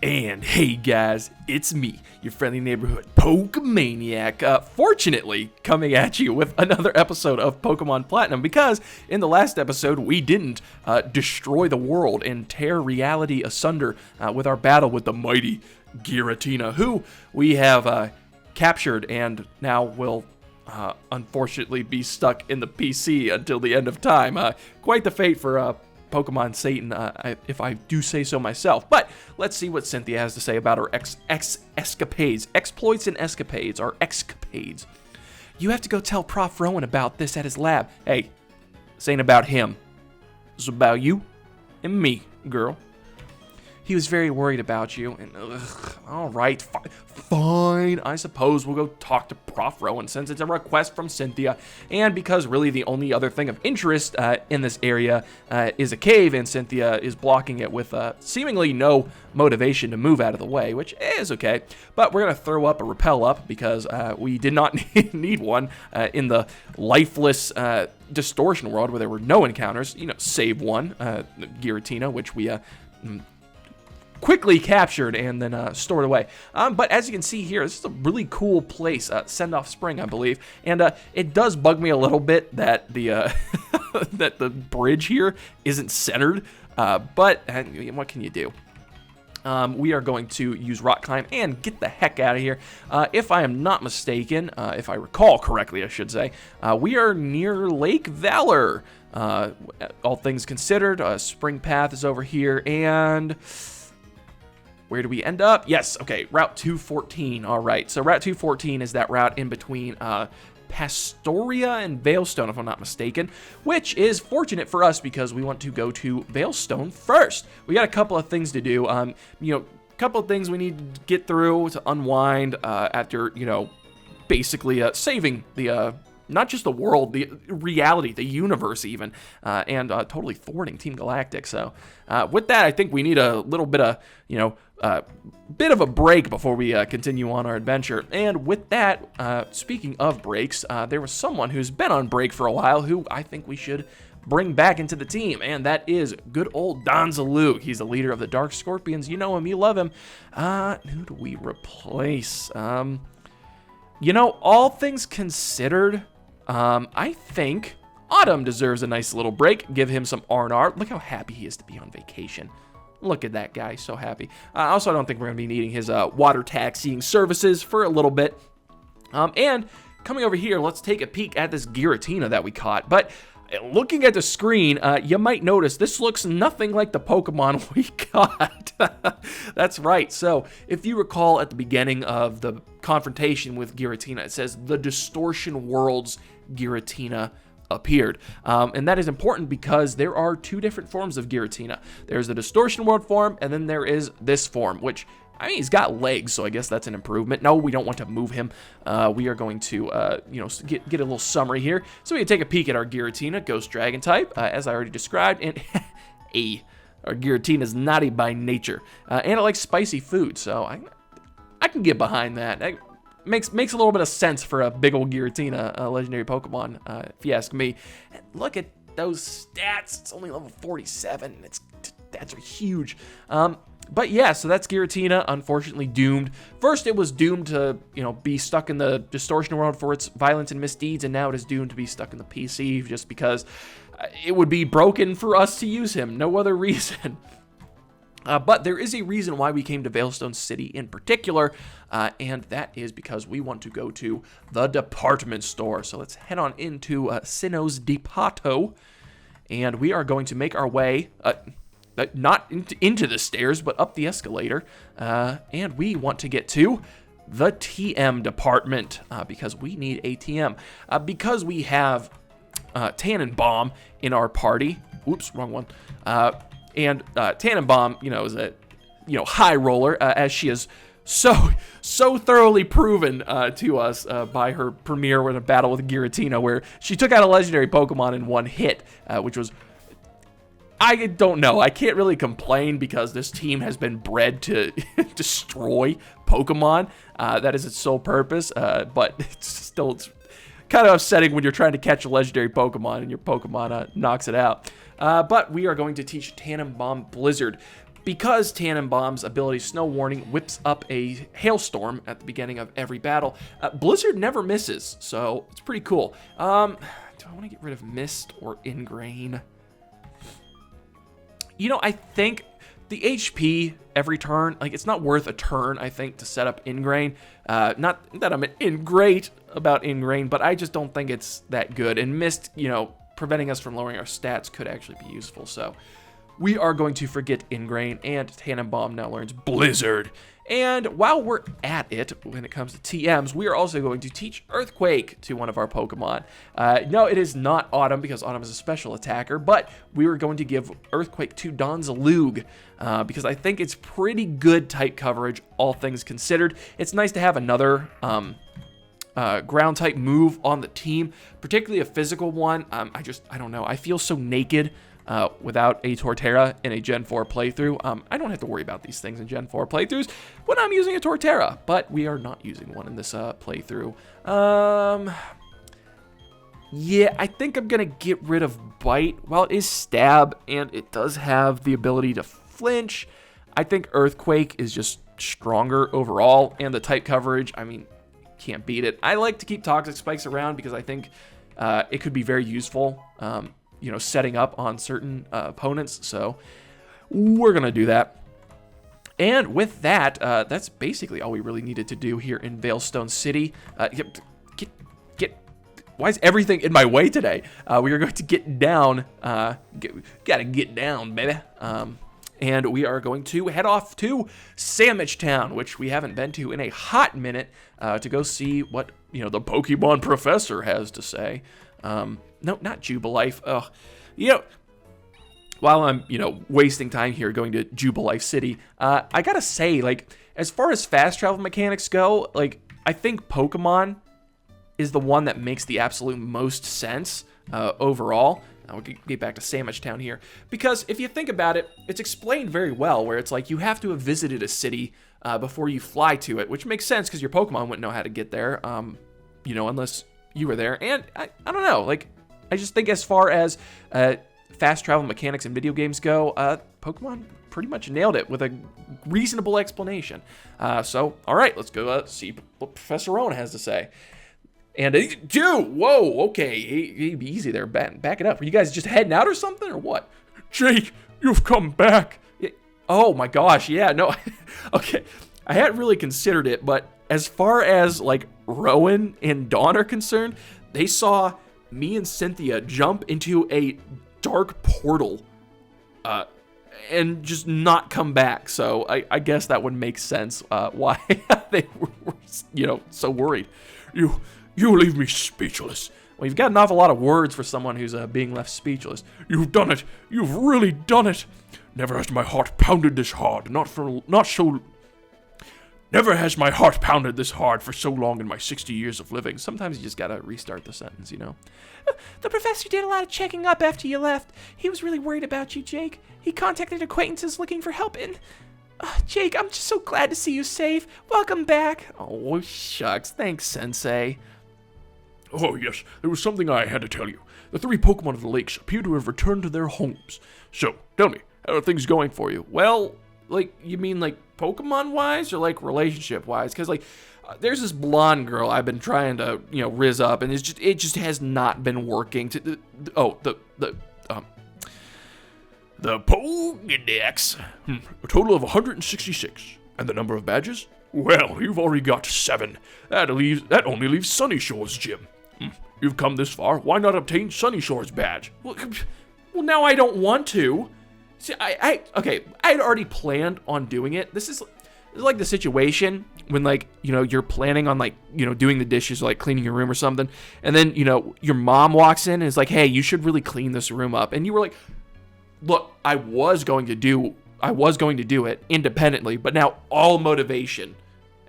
And hey guys, it's me, your friendly neighborhood Pokemaniac, fortunately coming at you with another episode of Pokemon Platinum, because in the last episode we didn't destroy the world and tear reality asunder with our battle with the mighty Giratina, who we have captured and now will unfortunately be stuck in the PC until the end of time. Quite the fate for Pokemon Satan, if I do say so myself. But let's see what Cynthia has to say about her escapades. Exploits and escapades, or excapades. You have to go tell Prof. Rowan about this at his lab. Hey, this ain't about him. It's about you and me, girl. He was very worried about you, and all right, fine. I suppose we'll go talk to Prof. Rowan since it's a request from Cynthia, and because really the only other thing of interest in this area is a cave, and Cynthia is blocking it with seemingly no motivation to move out of the way, which is okay. But we're gonna throw up a repel up because we did not need one in the lifeless distortion world where there were no encounters. You know, save one, Giratina, which we quickly captured and then stored away. But as you can see here, this is a really cool place, Send-Off Spring, I believe. And it does bug me a little bit that the that the bridge here isn't centered. But what can you do? We are going to use Rock Climb and get the heck out of here. If I am not mistaken, if I recall correctly, I should say, we are near Lake Valor. All things considered, Spring Path is over here, and where do we end up? Yes, okay, Route 214. All right, so Route 214 is that route in between Pastoria and Veilstone, if I'm not mistaken, which is fortunate for us because we want to go to Veilstone first. We got a couple of things to do. A couple of things we need to get through to unwind after, basically saving the not just the world, the reality, the universe even, and totally thwarting Team Galactic. So with that, I think we need a little bit of, bit of a break before we continue on our adventure. And with that, speaking of breaks, there was someone who's been on break for a while who I think we should bring back into the team, and that is good old Donzaloo. He's the leader of the Dark Scorpions. You know him, you love him. Who do we replace? All things considered, I think Autumn deserves a nice little break. Give him some R&R. Look how happy he is to be on vacation. Look at that guy, so happy. Also, I don't think we're going to be needing his water taxiing services for a little bit. And coming over here, let's take a peek at this Giratina that we caught. But looking at the screen, you might notice this looks nothing like the Pokemon we got. That's right. So if you recall at the beginning of the confrontation with Giratina, it says the Distortion World's Giratina appeared. And that is important because there are two different forms of Giratina. There's the Distortion World form, and then there is this form, which, I mean, he's got legs, so I guess that's an improvement. No, we don't want to move him. We are going to, get a little summary here. So we can take a peek at our Giratina, Ghost Dragon type, as I already described. And our Giratina is naughty by nature, and it likes spicy food. So I can get behind that. It makes a little bit of sense for a big old Giratina, legendary Pokemon, if you ask me. And look at those stats. It's only level 47. Stats are huge. But yeah, so that's Giratina, unfortunately doomed. First, it was doomed to, be stuck in the Distortion World for its violence and misdeeds, and now it is doomed to be stuck in the PC just because it would be broken for us to use him. No other reason. But there is a reason why we came to Veilstone City in particular, and that is because we want to go to the department store. So let's head on into Sinnoh's Depato, and we are going to make our way... not into the stairs, but up the escalator, and we want to get to the TM department, because we need a TM. Because we have Tannenbaum in our party, oops, wrong one, and Tannenbaum, is a, high roller, as she is so thoroughly proven to us by her premiere in a battle with Giratina, where she took out a legendary Pokemon in one hit, which was... I don't know. I can't really complain because this team has been bred to destroy Pokemon. That is its sole purpose. But it's kind of upsetting when you're trying to catch a legendary Pokemon and your Pokemon knocks it out. But we are going to teach Tannenbaum Blizzard. because Tannenbaum's ability Snow Warning whips up a hailstorm at the beginning of every battle, Blizzard never misses, so it's pretty cool. Do I want to get rid of Mist or Ingrain? You know, I think the HP every turn, like, it's not worth a turn, I think, to set up Ingrain. Not that I'm great about Ingrain, but I just don't think it's that good. And Mist, you know, preventing us from lowering our stats could actually be useful, so we are going to forget Ingrain, and Tannenbaum now learns Blizzard. And while we're at it, when it comes to TMs, we are also going to teach Earthquake to one of our Pokemon. No, it is not Autumn, because Autumn is a special attacker, but we were going to give Earthquake to Donzaloog, because I think it's pretty good type coverage, all things considered. It's nice to have another ground type move on the team, particularly a physical one. I don't know. I feel so naked without a Torterra in a Gen 4 playthrough. I don't have to worry about these things in Gen 4 playthroughs when I'm using a Torterra, but we are not using one in this playthrough. Yeah, I think I'm going to get rid of Bite. While it is Stab, and it does have the ability to flinch, I think Earthquake is just stronger overall, and the type coverage, I mean, can't beat it. I like to keep Toxic Spikes around because I think it could be very useful, you know, setting up on certain opponents, so we're going to do that. And with that, that's basically all we really needed to do here in Veilstone City. Why is everything in my way today? We are going to get down, gotta get down, baby. And we are going to head off to Sandwich Town, which we haven't been to in a hot minute, to go see what, you know, the Pokemon Professor has to say. No, not Jubilife. Ugh. You know, while I'm, you know, wasting time here going to Jubilife City, I gotta say, like, as far as fast travel mechanics go, like, I think Pokemon is the one that makes the absolute most sense overall. I'll get back to Sandwich Town here, because if you think about it, it's explained very well, where it's like you have to have visited a city before you fly to it, which makes sense because your Pokemon wouldn't know how to get there, you know, unless you were there. And I don't know, like, I just think as far as fast travel mechanics in video games go, Pokemon pretty much nailed it with a reasonable explanation. So, all right, let's go see what Professor Owen has to say. And, dude, whoa, okay, easy there, back it up. Are you guys just heading out or something, or what? Jake, you've come back. Oh, my gosh, yeah, no, okay, I hadn't really considered it, but as far as, like, Rowan and Dawn are concerned, they saw me and Cynthia jump into a dark portal, and just not come back, so I guess that would make sense, why they were, you know, so worried. You leave me speechless. Well, you've got an awful lot of words for someone who's being left speechless. You've done it. You've really done it. Never has my heart pounded this hard. Never has my heart pounded this hard for so long in my 60 years of living. Sometimes you just gotta restart the sentence, you know. The professor did a lot of checking up after you left. He was really worried about you, Jake. He contacted acquaintances looking for help and... Jake, I'm just so glad to see you safe. Welcome back. Oh, shucks. Thanks, Sensei. Oh, yes, there was something I had to tell you. The 3 Pokemon of the lakes appear to have returned to their homes. So, tell me, how are things going for you? Well, like, you mean, like, Pokemon-wise or, like, relationship-wise? Because, like, there's this blonde girl I've been trying to, you know, rizz up, and it just has not been working. The Pokédex. A total of 166. And the number of badges? Well, you've already got 7. That only leaves Sunny Shore's gym. You've come this far. Why not obtain Sunny Shore's badge? Well, now I don't want to. See, okay, I had already planned on doing it. This is like the situation when, like, you know, you're planning on, like, you know, doing the dishes, or, like, cleaning your room or something, and then, you know, your mom walks in and is like, hey, you should really clean this room up. And you were like, look, I was going to do it independently, but now all motivation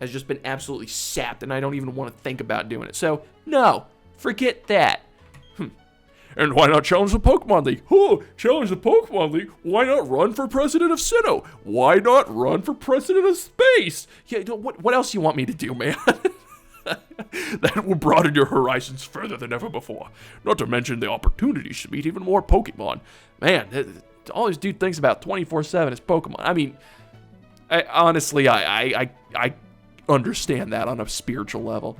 has just been absolutely sapped, and I don't even want to think about doing it. So, no, forget that. And why not challenge the Pokemon League? Oh, challenge the Pokemon League? Why not run for president of Sinnoh? Why not run for president of space? Yeah, what else you want me to do, man? That will broaden your horizons further than ever before. Not to mention the opportunities to meet even more Pokemon. Man, all this dude thinks about 24/7 is Pokemon. I mean, honestly, I understand that on a spiritual level.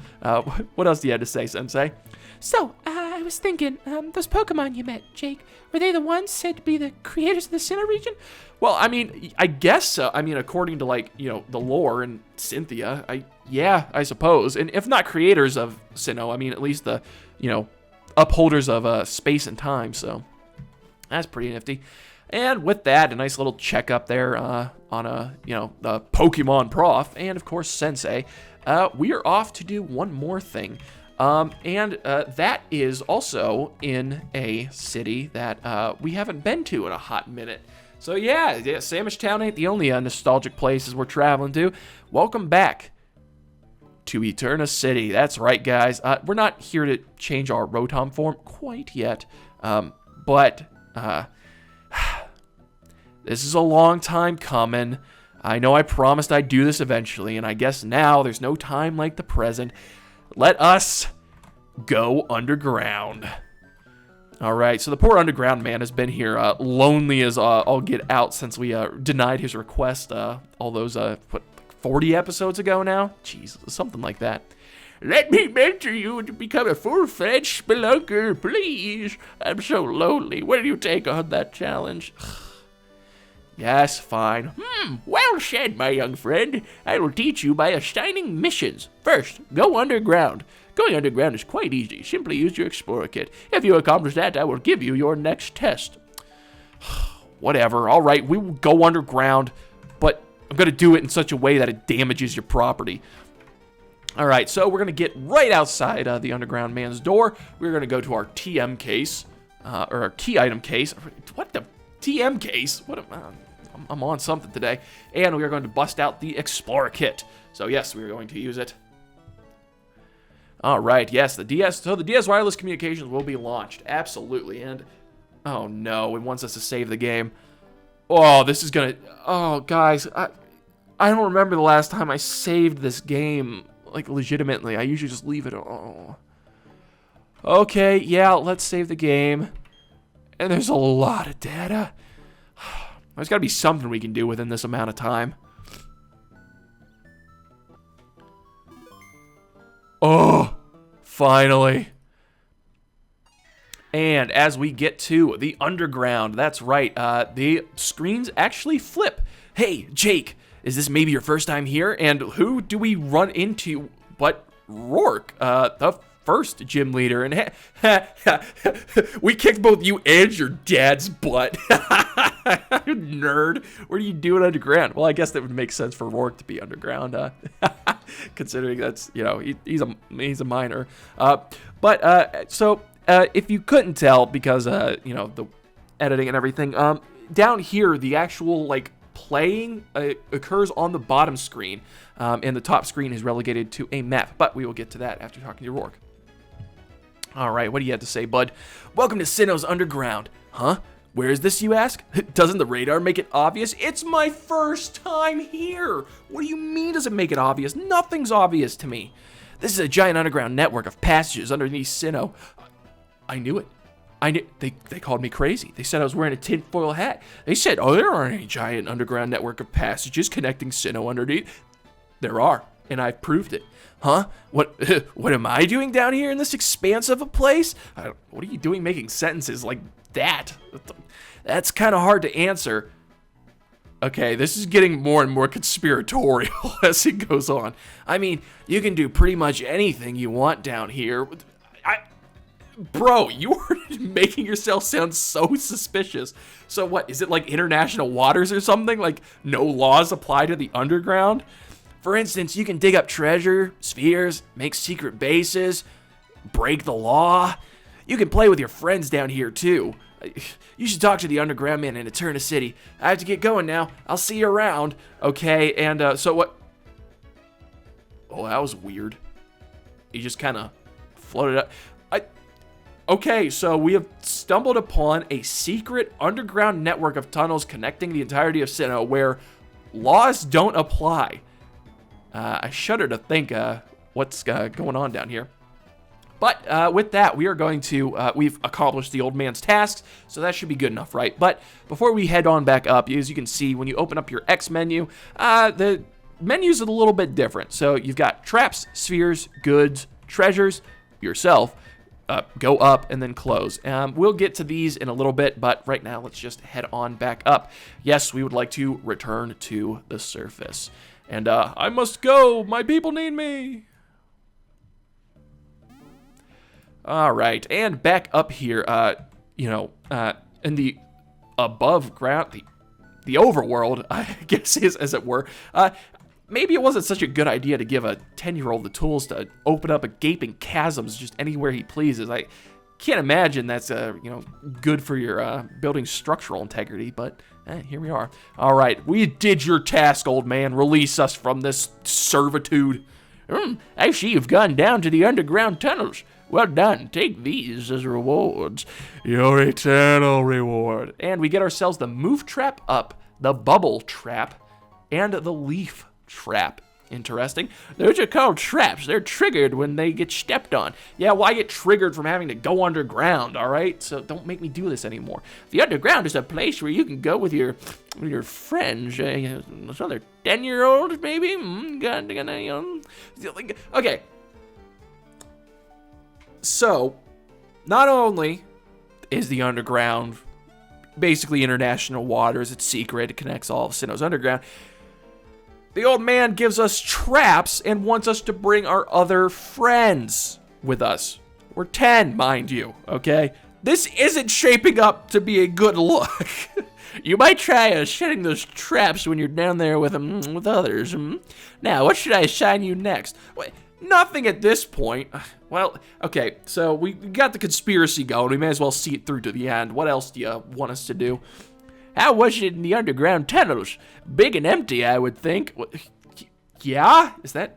What else do you have to say, Sensei? So, I was thinking, those Pokemon you met, Jake, were they the ones said to be the creators of the Sinnoh region? Well, I mean, I guess so. I mean, according to, like, you know, the lore and Cynthia, yeah, I suppose. And if not creators of Sinnoh, I mean, at least the, you know, upholders of space and time. So that's pretty nifty. And with that, a nice little checkup there on you know, the Pokemon Prof and of course Sensei. We are off to do one more thing. That is also in a city that we haven't been to in a hot minute. So yeah, Sandwich Town ain't the only nostalgic places we're traveling to. Welcome back to Eterna City. That's right, guys. We're not here to change our Rotom form quite yet, but this is a long time coming. I know I promised I'd do this eventually, and I guess now there's no time like the present. Let us go underground. All right, so the poor underground man has been here lonely as all get out since we denied his request all those, 40 episodes ago now? Jeez, something like that. Let me mentor you to become a full-fledged spelunker, please. I'm so lonely. Will you take on that challenge? Yes, fine. Well said, my young friend. I will teach you by assigning missions. First, go underground. Going underground is quite easy. Simply use your Explorer Kit. If you accomplish that, I will give you your next test. Whatever. All right, we will go underground, but I'm going to do it in such a way that it damages your property. All right, so we're going to get right outside the underground man's door. We're going to go to our TM case, or our key item case. What the? TM case? What am I'm on something today. And we are going to bust out the Explorer Kit. So yes, we are going to use it. All right, yes, the DS wireless communications will be launched. Absolutely. And oh no, it wants us to save the game. Oh, this is going to... Oh, guys, I don't remember the last time I saved this game, like, legitimately. I usually just leave it. Oh. Okay, yeah, let's save the game. And there's a lot of data. There's got to be something we can do within this amount of time. Oh, finally. And as we get to the underground, that's right, the screens actually flip. Hey, Jake, is this maybe your first time here? And who do we run into but Rourke, the first gym leader? And we kicked both you and your dad's butt. Nerd. What are you doing underground? Well, I guess that would make sense for Rourke to be underground, considering that's, you know, he's a minor. So if you couldn't tell, because you know, the editing and everything, down here the actual like playing occurs on the bottom screen, and the top screen is relegated to a map. But we will get to that after talking to Rourke. All right, what do you have to say, bud? Welcome to Sinnoh's Underground. Huh? Where is this, you ask? Doesn't the radar make it obvious? It's my first time here. What do you mean does it make it obvious? Nothing's obvious to me. This is a giant underground network of passages underneath Sinnoh. I knew it. They called me crazy. They said I was wearing a tinfoil hat. They said, oh, there aren't any giant underground network of passages connecting Sinnoh underneath. There are, and I've proved it. Huh? What am I doing down here in this expanse of a place? What are you doing making sentences like that? That's kind of hard to answer. Okay, this is getting more and more conspiratorial as it goes on. I mean, you can do pretty much anything you want down here. Bro, you are making yourself sound so suspicious. So what, is it like international waters or something? Like no laws apply to the underground? For instance, you can dig up treasure, spheres, make secret bases, break the law. You can play with your friends down here too. You should talk to the underground man in Eterna City. I have to get going now. I'll see you around. Okay, and so what? Oh, that was weird. He just kind of floated up. Okay, so we have stumbled upon a secret underground network of tunnels connecting the entirety of Sinnoh where laws don't apply. I shudder to think what's going on down here. But with that, we are going to, we've accomplished the old man's tasks, so that should be good enough, right? But before we head on back up, as you can see, when you open up your X menu, the menu's a little bit different. So you've got traps, spheres, goods, treasures, yourself, go up and then close. We'll get to these in a little bit, but right now let's just head on back up. Yes, we would like to return to the surface. And I must go. My people need me. All right, and back up here, in the above ground, the overworld, I guess is as it were. Maybe it wasn't such a good idea to give a 10-year-old the tools to open up a gaping chasms just anywhere he pleases. I can't imagine that's good for your building structural integrity, but here we are. All right, we did your task, old man. Release us from this servitude. I see you've gone down to the underground tunnels. Well done. Take these as rewards. Your eternal reward. And we get ourselves the move trap up, the bubble trap, and the leaf trap. Interesting. Those are called traps. They're triggered when they get stepped on. Yeah, well, I get triggered from having to go underground, all right? So don't make me do this anymore. The underground is a place where you can go with your friends. Some other 10-year-olds, maybe? Okay. So, not only is the underground basically international waters, it's secret, it connects all of Sinnoh's underground, the old man gives us traps and wants us to bring our other friends with us. We're 10, mind you, okay? This isn't shaping up to be a good look. You might try setting those traps when you're down there with others. Now, what should I assign you next? Wait, nothing at this point. Well, okay, so we got the conspiracy going. We may as well see it through to the end. What else do you want us to do? How was it in the underground tunnels? Big and empty, I would think. Yeah? Is that...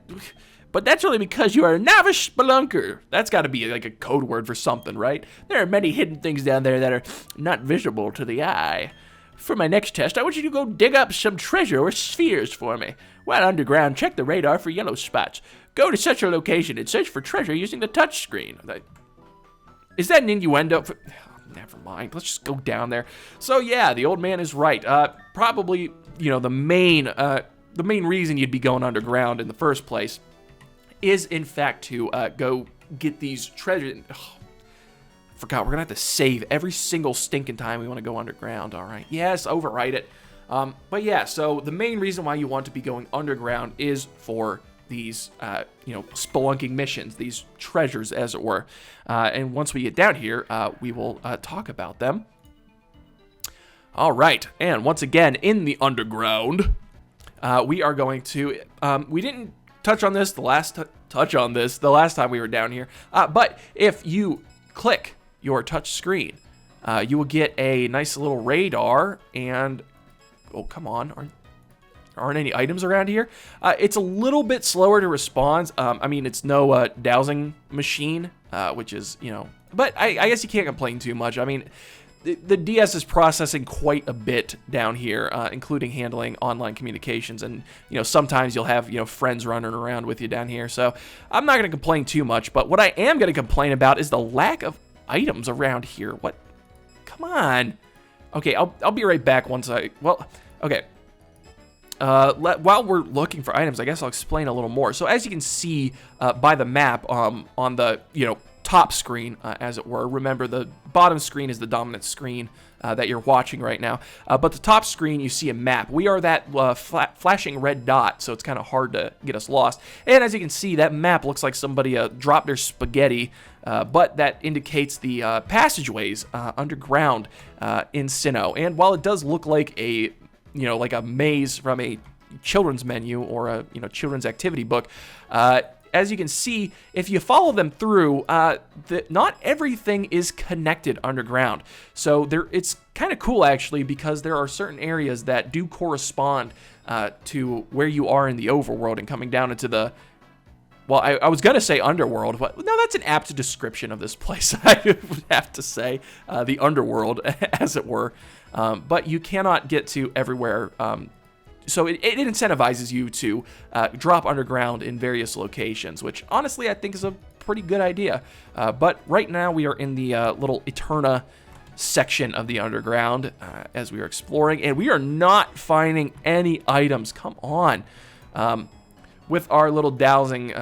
But that's only because you are a novice spelunker. That's got to be like a code word for something, right? There are many hidden things down there that are not visible to the eye. For my next test, I want you to go dig up some treasure or spheres for me. While underground, check the radar for yellow spots. Go to such a location and search for treasure using the touch screen. Is that an innuendo? Never mind. Let's just go down there. So yeah, the old man is right. Probably, the main reason you'd be going underground in the first place is in fact to go get these treasures. Forgot, we're gonna have to save every single stinking time we want to go underground. All right. Yes, overwrite it. But yeah, so the main reason why you want to be going underground is for these, spelunking missions, these treasures, as it were. And once we get down here, we will talk about them. All right, and once again, in the underground, we are going to, we didn't touch on this the last time we were down here, but if you click your touch screen, you will get a nice little radar, and, oh, come on, aren't any items around here? It's a little bit slower to respond. I mean, it's no dowsing machine, which is, but I guess you can't complain too much. I mean, the DS is processing quite a bit down here, including handling online communications, and, sometimes you'll have, friends running around with you down here, so I'm not going to complain too much, but what I am going to complain about is the lack of items around here. What? Come on. Okay, I'll be right back once okay. While we're looking for items, I guess I'll explain a little more. So as you can see by the map on the top screen, as it were, remember the bottom screen is the dominant screen that you're watching right now. But the top screen, you see a map. We are that flashing red dot, so it's kind of hard to get us lost. And as you can see, that map looks like somebody dropped their spaghetti, but that indicates the passageways underground in Sinnoh. And while it does look like a like a maze from a children's menu or a, children's activity book, as you can see, if you follow them through, not everything is connected underground. So it's kind of cool, actually, because there are certain areas that do correspond to where you are in the overworld and coming down into the, well, I was going to say underworld, but no, that's an apt description of this place, I would have to say, the underworld, as it were. But you cannot get to everywhere. So it incentivizes you to drop underground in various locations, which honestly I think is a pretty good idea. But right now we are in the little Eterna section of the underground as we are exploring, and we are not finding any items. Come on. With our little dowsing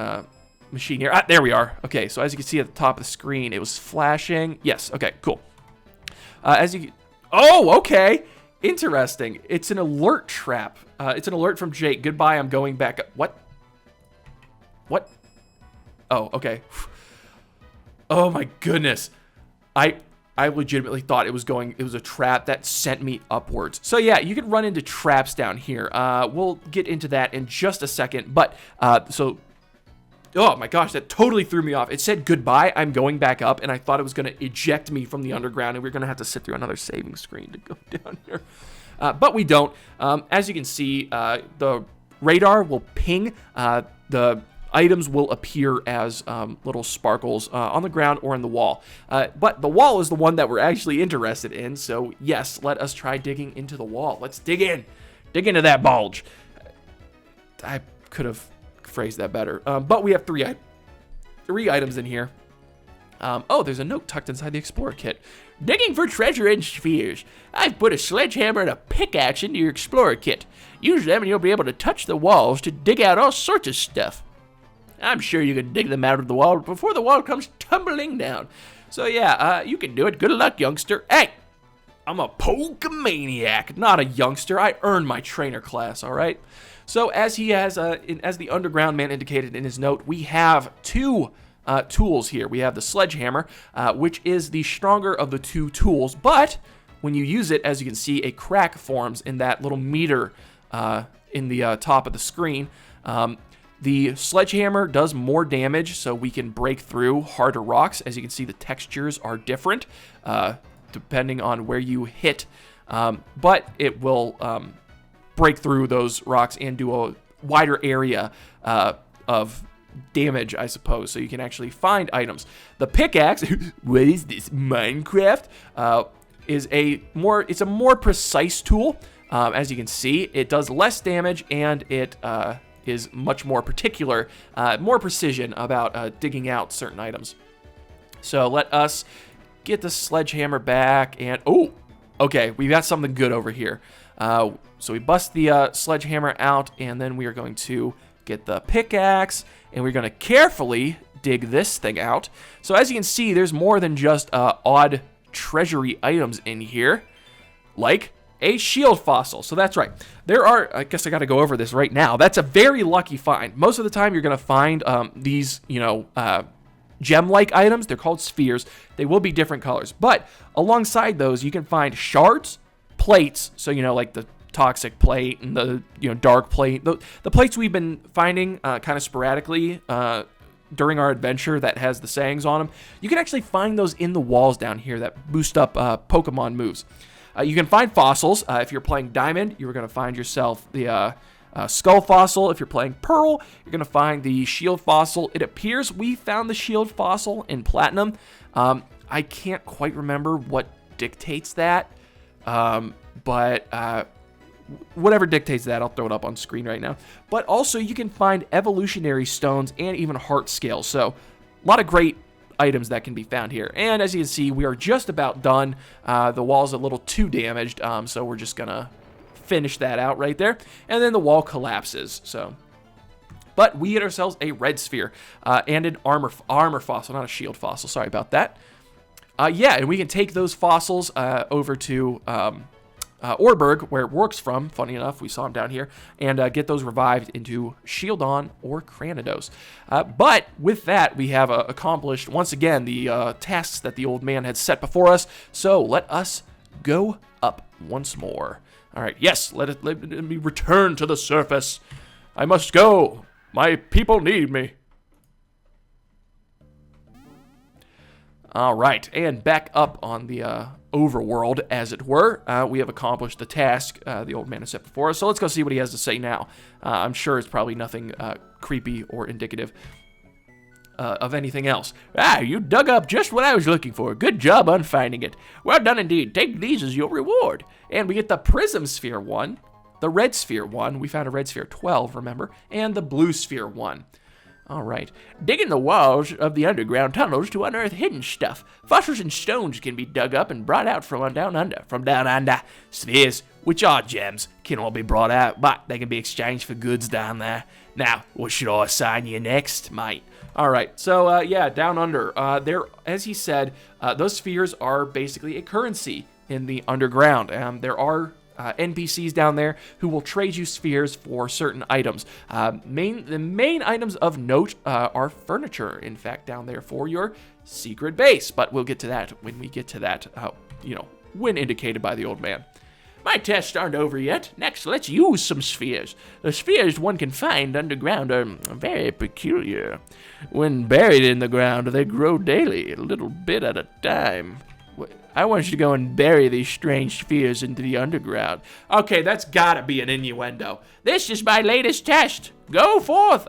machine here. There we are. Okay, so as you can see at the top of the screen, it was flashing. Yes, okay, cool. Oh, okay. Interesting. It's an alert trap. It's an alert from Jake. Goodbye, I'm going back up. What? Oh, okay. Oh my goodness. I legitimately thought it was a trap that sent me upwards. So yeah, you can run into traps down here. We'll get into that in just a second. But, oh my gosh, that totally threw me off. It said goodbye, I'm going back up, and I thought it was going to eject me from the underground, and we're going to have to sit through another saving screen to go down here. But we don't. As you can see, the radar will ping. The items will appear as little sparkles on the ground or in the wall. But the wall is the one that we're actually interested in, so yes, let us try digging into the wall. Let's dig in. Dig into that bulge. I could have phrased that better. But we have three items in here. Oh, there's a note tucked inside the Explorer kit. Digging for treasure in spheres. I've put a sledgehammer and a pickaxe into your Explorer kit. Use them and you'll be able to touch the walls to dig out all sorts of stuff. I'm sure you can dig them out of the wall before the wall comes tumbling down. So yeah, you can do it. Good luck, youngster. Hey, I'm a Pokemaniac, not a youngster. I earned my trainer class, all right? So as he has, as the Underground Man indicated in his note, we have two tools here. We have the sledgehammer, which is the stronger of the two tools, but when you use it, as you can see, a crack forms in that little meter in the top of the screen. The sledgehammer does more damage, so we can break through harder rocks. As you can see, the textures are different depending on where you hit, but it will break through those rocks and do a wider area of damage, I suppose, so you can actually find items. The pickaxe, what is this, Minecraft? It's a more precise tool. As you can see, it does less damage, and it is much more particular, more precision about digging out certain items. So let us get the sledgehammer back, and oh, okay, we got something good over here. So we bust the sledgehammer out, and then we are going to get the pickaxe, and we're going to carefully dig this thing out. So as you can see, there's more than just odd treasury items in here, like a shield fossil. So that's right. There are, I guess I got to go over this right now. That's a very lucky find. Most of the time you're going to find these, gem-like items. They're called spheres. They will be different colors. But alongside those, you can find shards, plates, so, like the toxic plate and the, dark plate. The plates we've been finding kind of sporadically during our adventure that has the sayings on them. You can actually find those in the walls down here that boost up Pokemon moves. You can find fossils. If you're playing Diamond, you're going to find yourself the Skull Fossil. If you're playing Pearl, you're going to find the Shield Fossil. It appears we found the Shield Fossil in Platinum. I can't quite remember what dictates that, but whatever dictates that, I'll throw it up on screen right now. But also, you can find evolutionary stones and even heart scales. So, a lot of great items that can be found here. And as you can see, we are just about done. The wall's a little too damaged, so we're just gonna finish that out right there. And then the wall collapses. But we get ourselves a red sphere and an armor fossil, not a shield fossil. Sorry about that. Yeah, and we can take those fossils over to Orberg, where it works from. Funny enough, we saw him down here, and get those revived into Shieldon or Cranidos. But with that, we have accomplished, once again, the tasks that the old man had set before us. So let us go up once more. All right, yes, let me return to the surface. I must go. My people need me. All right, and back up on the overworld, as it were. We have accomplished the task the old man has set before us, so let's go see what he has to say now. I'm sure it's probably nothing creepy or indicative of anything else. You dug up just what I was looking for. Good job on finding it. Well done indeed. Take these as your reward. And we get the Prism Sphere 1, the Red Sphere 1. We found a Red Sphere 12, remember? And the Blue Sphere 1. All right. Digging the walls of the underground tunnels to unearth hidden stuff. Fossils and stones can be dug up and brought out from down under. Spheres, which are gems, can all be brought out, but they can be exchanged for goods down there. Now, what should I assign you next, mate? All right, so yeah, down under. There, as he said, those spheres are basically a currency in the underground. There are NPCs down there who will trade you spheres for certain items. The main items of note are furniture, in fact, down there for your secret base. But we'll get to that when we get to that, when indicated by the old man. My tests aren't over yet. Next, let's use some spheres. The spheres one can find underground are very peculiar. When buried in the ground, they grow daily, a little bit at a time. I want you to go and bury these strange spheres into the underground. Okay, that's gotta be an innuendo. This is my latest test. Go forth.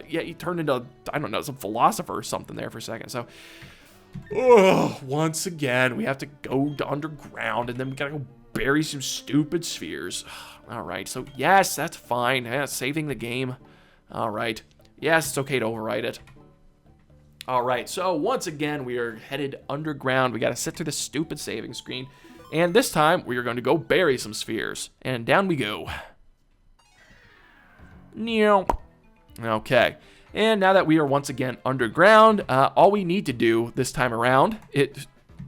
Yeah, he turned into, I don't know, some philosopher or something there for a second. So, once again, we have to go to underground, and then we gotta go bury some stupid spheres. All right, so yes, that's fine. Yeah, saving the game. All right. Yes, it's okay to overwrite it. All right, so once again, we are headed underground. We got to sit through the stupid saving screen. And this time, we are going to go bury some spheres. And down we go. Okay. And now that we are once again underground, all we need to do this time around,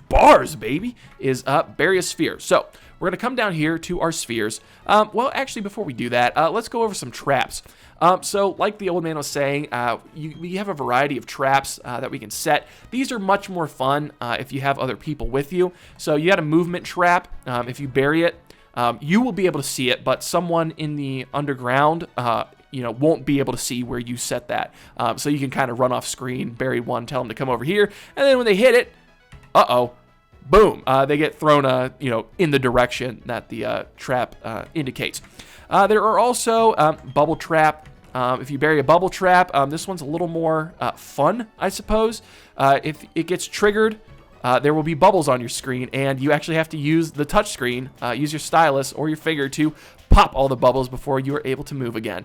bars, baby, is bury a sphere. So we're going to come down here to our spheres. Well, actually, before we do that, let's go over some traps. So like the old man was saying, we have a variety of traps that we can set. These are much more fun if you have other people with you. So you had a movement trap. If you bury it, you will be able to see it, but someone in the underground won't be able to see where you set that. So you can kind of run off screen, bury one, tell them to come over here, and then when they hit it, boom, they get thrown, in the direction that the trap indicates. There are also bubble trap. If you bury a bubble trap, this one's a little more fun, I suppose. If it gets triggered, there will be bubbles on your screen, and you actually have to use the touch screen, use your stylus or your finger to pop all the bubbles before you are able to move again,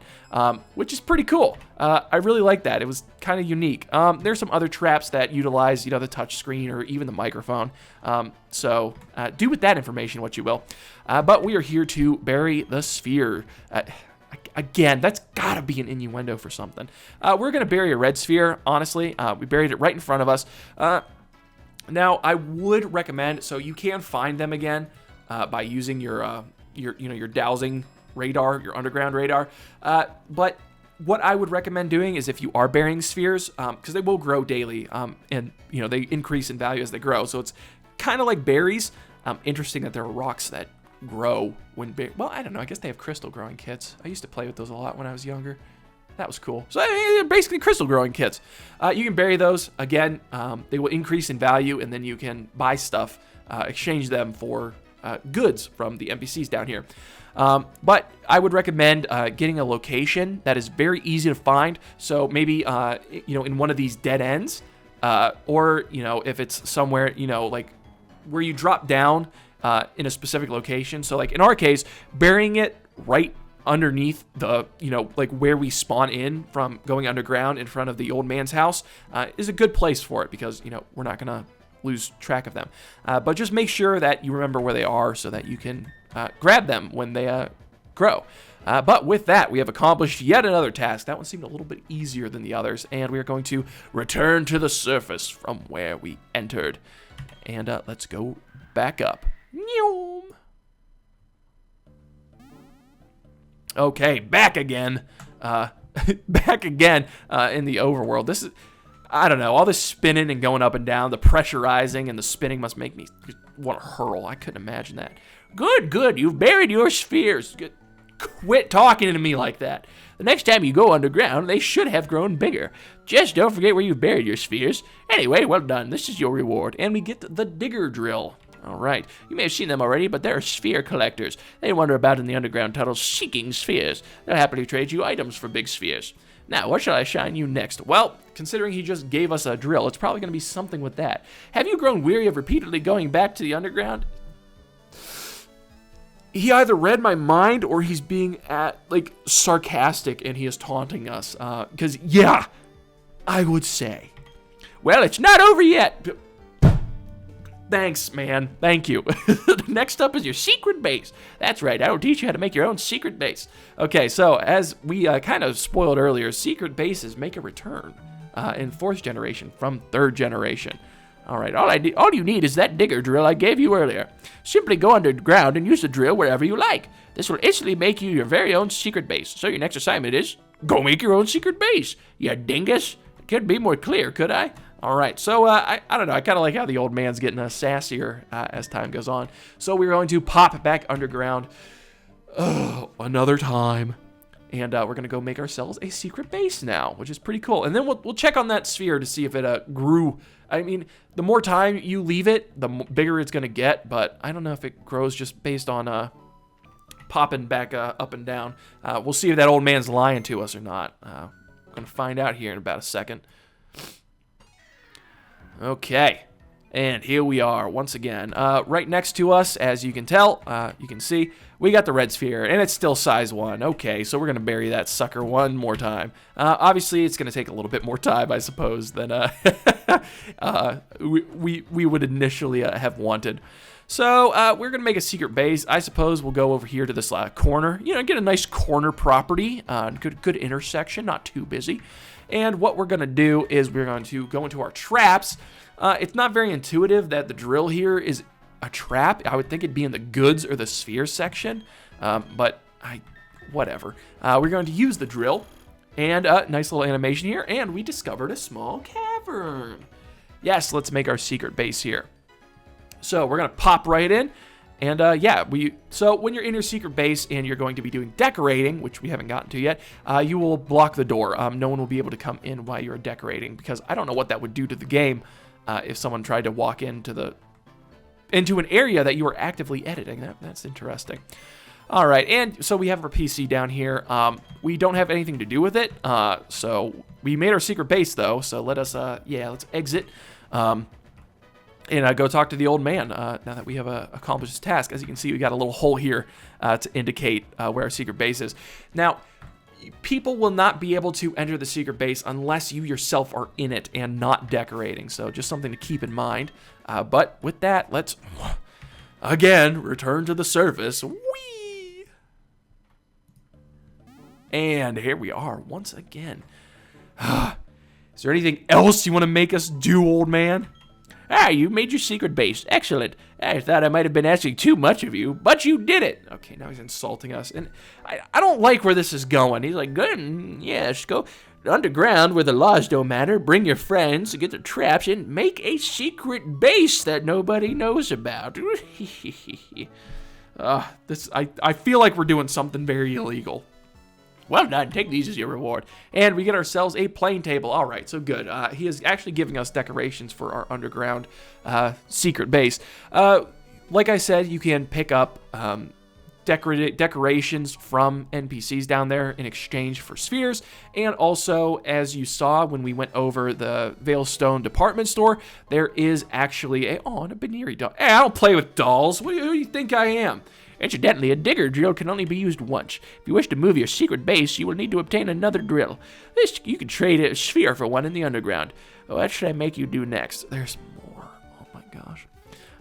which is pretty cool. I really like that. It was kind of unique. There's some other traps that utilize, the touch screen or even the microphone. So do with that information what you will. But we are here to bury the sphere. Again, that's gotta be an innuendo for something. We're gonna bury a red sphere, honestly. We buried it right in front of us. Now, I would recommend, so you can find them again by using your dowsing radar, your underground radar. But what I would recommend doing is if you are burying spheres, because they will grow daily, and they increase in value as they grow. So it's kind of like berries. Interesting that there are rocks that grow when well, I don't know. I guess they have crystal growing kits. I used to play with those a lot when I was younger. That was cool. So they're basically crystal growing kits. You can bury those. Again, they will increase in value, and then you can buy stuff, exchange them for goods from the NPCs down here. But I would recommend getting a location that is very easy to find. So maybe, in one of these dead ends, or, if it's somewhere, like where you drop down in a specific location. So like in our case, burying it right underneath the, like where we spawn in from going underground in front of the old man's house is a good place for it because, we're not going to lose track of them. But just make sure that you remember where they are so that you can grab them when they grow. But with that, we have accomplished yet another task. That one seemed a little bit easier than the others, and we are going to return to the surface from where we entered. And let's go back up. Okay, back again. Back again in the overworld. This is, I don't know, all this spinning and going up and down, the pressurizing and the spinning must make me want to hurl. I couldn't imagine that. Good. You've buried your spheres. Quit talking to me like that. The next time you go underground, they should have grown bigger. Just don't forget where you've buried your spheres. Anyway, well done. This is your reward. And we get the digger drill. All right. You may have seen them already, but they're sphere collectors. They wander about in the underground tunnels seeking spheres. They'll happily trade you items for big spheres. Now, what shall I shine you next? Well, considering he just gave us a drill, it's probably going to be something with that. Have you grown weary of repeatedly going back to the underground? He either read my mind or he's being sarcastic and he is taunting us. Because, yeah, I would say. Well, it's not over yet. Thanks, man. Thank you. Next up is your secret base. That's right, I will teach you how to make your own secret base. Okay, so as we kind of spoiled earlier, secret bases make a return in 4th generation from 3rd generation. All right, all you need is that digger drill I gave you earlier. Simply go underground and use the drill wherever you like. This will instantly make you your very own secret base. So your next assignment is, go make your own secret base, you dingus. Couldn't be more clear, could I? All right, so I don't know. I kind of like how the old man's getting sassier as time goes on. So we're going to pop back underground another time. And we're going to go make ourselves a secret base now, which is pretty cool. And then we'll check on that sphere to see if it grew. I mean, the more time you leave it, the bigger it's going to get. But I don't know if it grows just based on popping back up and down. We'll see if that old man's lying to us or not. I'm going to find out here in about a second. Okay. And here we are once again. Right next to us, as you can tell, you can see, we got the red sphere, and it's still size 1. Okay, so we're going to bury that sucker one more time. Obviously, it's going to take a little bit more time, I suppose, than we would initially have wanted. So we're going to make a secret base. I suppose we'll go over here to this corner, get a nice corner property, good intersection, not too busy. And what we're going to do is we're going to go into our traps. It's not very intuitive that the drill here is a trap. I would think it'd be in the goods or the sphere section, but whatever. We're going to use the drill, and nice little animation here, and we discovered a small cavern. Yes, let's make our secret base here. So we're going to pop right in, and so when you're in your secret base and you're going to be doing decorating, which we haven't gotten to yet, you will block the door. No one will be able to come in while you're decorating, because I don't know what that would do to the game. If someone tried to walk into an area that you were actively editing. That's interesting. All right, and so we have our PC down here. We don't have anything to do with it, so we made our secret base, though, so let's exit and go talk to the old man now that we have accomplished this task. As you can see, we got a little hole here to indicate where our secret base is. Now, people will not be able to enter the secret base unless you yourself are in it and not decorating. So just something to keep in mind. But with that, let's, again, return to the surface. Whee! And here we are once again. Is there anything else you want to make us do, old man? You made your secret base. Excellent. I thought I might have been asking too much of you, but you did it. Okay, now he's insulting us. And I don't like where this is going. He's like, good, yes, go underground where the laws don't matter, bring your friends, get the traps, and make a secret base that nobody knows about. I feel like we're doing something very illegal. Well done, take these as your reward. And we get ourselves a plane table. All right, so good. He is actually giving us decorations for our underground secret base. Like I said, you can pick up decorations from NPCs down there in exchange for spheres. And also, as you saw when we went over the Veilstone department store, there is actually a Baneri doll. Hey, I don't play with dolls. Who do you think I am? Incidentally, a digger drill can only be used once. If you wish to move your secret base, you will need to obtain another drill. You can trade a sphere for one in the underground. What should I make you do next? There's more. Oh my gosh.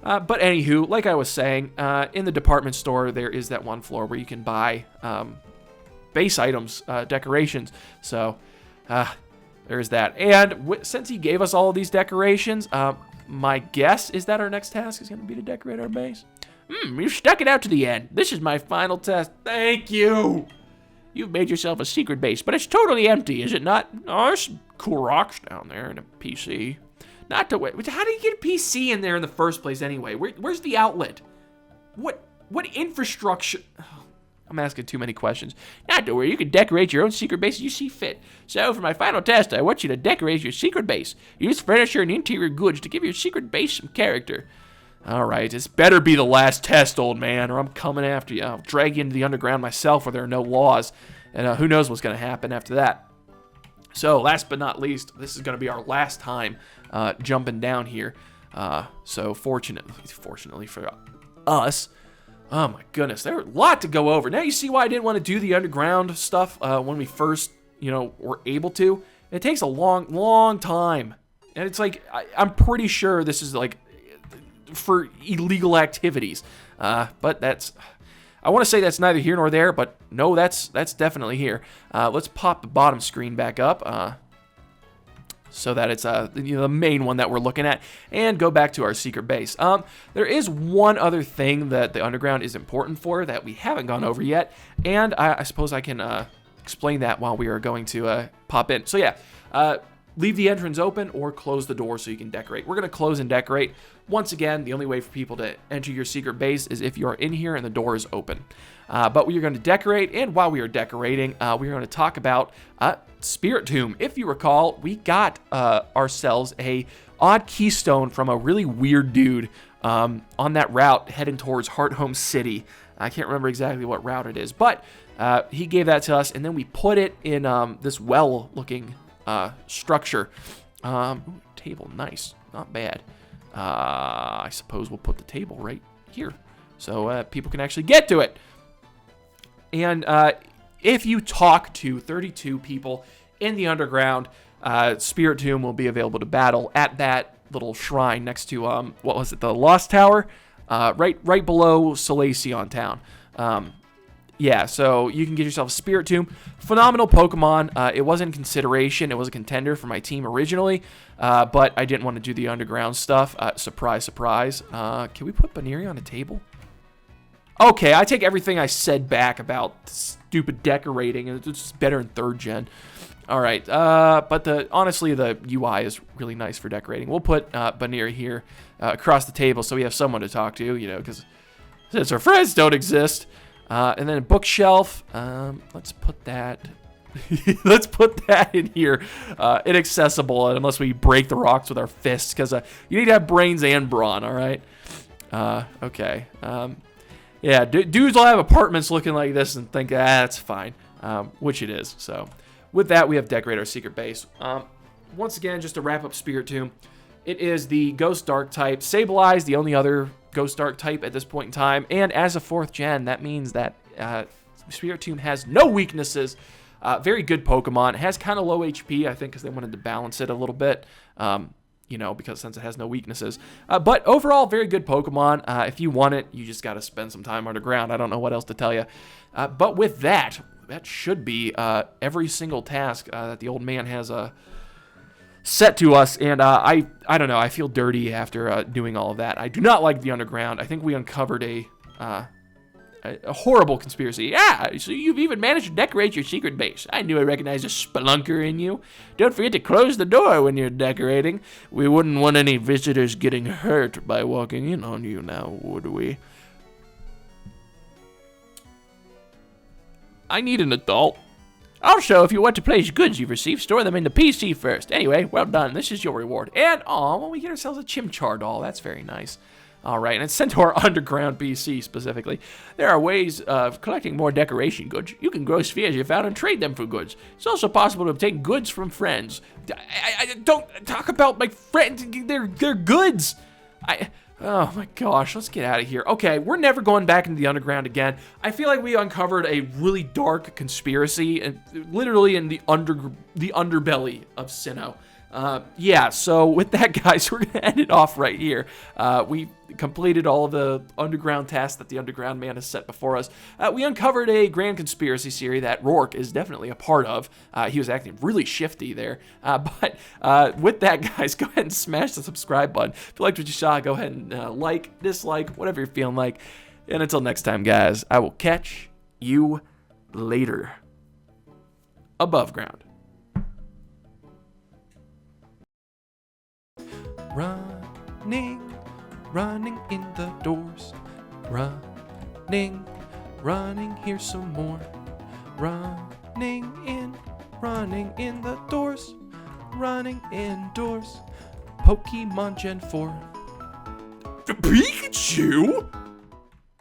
But anywho, like I was saying, in the department store, there is that one floor where you can buy base items, decorations. So there's that. And since he gave us all of these decorations, my guess is that our next task is going to be to decorate our base. You stuck it out to the end. This is my final test. Thank you. You've made yourself a secret base, but it's totally empty, is it not? Oh, there's some cool rocks down there and a PC. Not to wait. How did you get a PC in there in the first place anyway? Where's the outlet? What infrastructure? Oh, I'm asking too many questions. Not to worry, you can decorate your own secret base as you see fit. So for my final test, I want you to decorate your secret base. Use furniture and interior goods to give your secret base some character. All right, this better be the last test, old man, or I'm coming after you. I'll drag you into the underground myself where there are no laws, and who knows what's going to happen after that. So, last but not least, this is going to be our last time jumping down here. So, fortunately for us, oh my goodness, there's a lot to go over. Now you see why I didn't want to do the underground stuff when we first, were able to. It takes a long time. And it's like, I'm pretty sure this is like for illegal activities. But that's, I want to say that's neither here nor there, but no, that's definitely here. Let's pop the bottom screen back up. So that it's the main one that we're looking at, and go back to our secret base. There is one other thing that the underground is important for that we haven't gone over yet, and I suppose I can explain that while we are going to pop in. So yeah, leave the entrance open or close the door so you can decorate. We're going to close and decorate. Once again, the only way for people to enter your secret base is if you are in here and the door is open. But we are going to decorate, and while we are decorating, we are going to talk about Spirit Tomb. If you recall, we got ourselves a odd keystone from a really weird dude on that route heading towards Hearthome City. I can't remember exactly what route it is, but he gave that to us, and then we put it in this well-looking structure. Table, nice, not bad. I suppose we'll put the table right here so people can actually get to it. And if you talk to 32 people in the underground, Spirit Tomb will be available to battle at that little shrine next to, what was it, the Lost Tower? Right below Solaceon Town. Yeah, so you can get yourself a Spirit Tomb. Phenomenal Pokemon. It was in consideration. It was a contender for my team originally, but I didn't want to do the underground stuff. Surprise, surprise. Can we put Baneri on a table? Okay, I take everything I said back about stupid decorating. It's better in 3rd gen. All right, but honestly, the UI is really nice for decorating. We'll put Baneri here across the table so we have someone to talk to, you know, because since our friends don't exist. And then a bookshelf. Let's put that. Let's put that in here, inaccessible unless we break the rocks with our fists, because you need to have brains and brawn. All right. Okay. Yeah, dudes will have apartments looking like this and think, that's fine, which it is. So with that, we have decorate our secret base. Once again, just to wrap up Spirit Tomb, it is the Ghost Dark type. Sableye, the only other Ghost Dark type at this point in time. And as a 4th gen, that means that Spirit Tomb has no weaknesses. Very good Pokemon. It has kind of low HP, I think, because they wanted to balance it a little bit. You know, because since it has no weaknesses. But overall, very good Pokemon. If you want it, you just got to spend some time underground. I don't know what else to tell you. But with that, that should be every single task that the old man has set to us. And I don't know. I feel dirty after doing all of that. I do not like the underground. I think we uncovered a horrible conspiracy. Yeah, so you've even managed to decorate your secret base. I knew I recognized a spelunker in you. Don't forget to close the door when you're decorating. We wouldn't want any visitors getting hurt by walking in on you now, would we? I need an adult. Also, if you want to place goods you've received, store them in the PC first. Anyway, well done. This is your reward. And, well, we get ourselves a Chimchar doll. That's very nice. All right, and it's sent to our underground PC specifically. There are ways of collecting more decoration goods. You can grow spheres you found and trade them for goods. It's also possible to obtain goods from friends. I don't talk about my friends. They're goods. Oh my gosh, let's get out of here. Okay, we're never going back into the underground again. I feel like we uncovered a really dark conspiracy, and literally in the underbelly of Sinnoh. Yeah, so with that, guys, we're going to end it off right here. We completed all of the underground tasks that the underground man has set before us. We uncovered a grand conspiracy theory that Rourke is definitely a part of. He was acting really shifty there. But with that, guys, go ahead and smash the subscribe button. If you liked what you saw, go ahead and like, dislike, whatever you're feeling like. And until next time, guys, I will catch you later. Above ground. Running in the doors. Running, here's some more. Running in the doors. Running indoors. Pokemon Gen 4. Pikachu?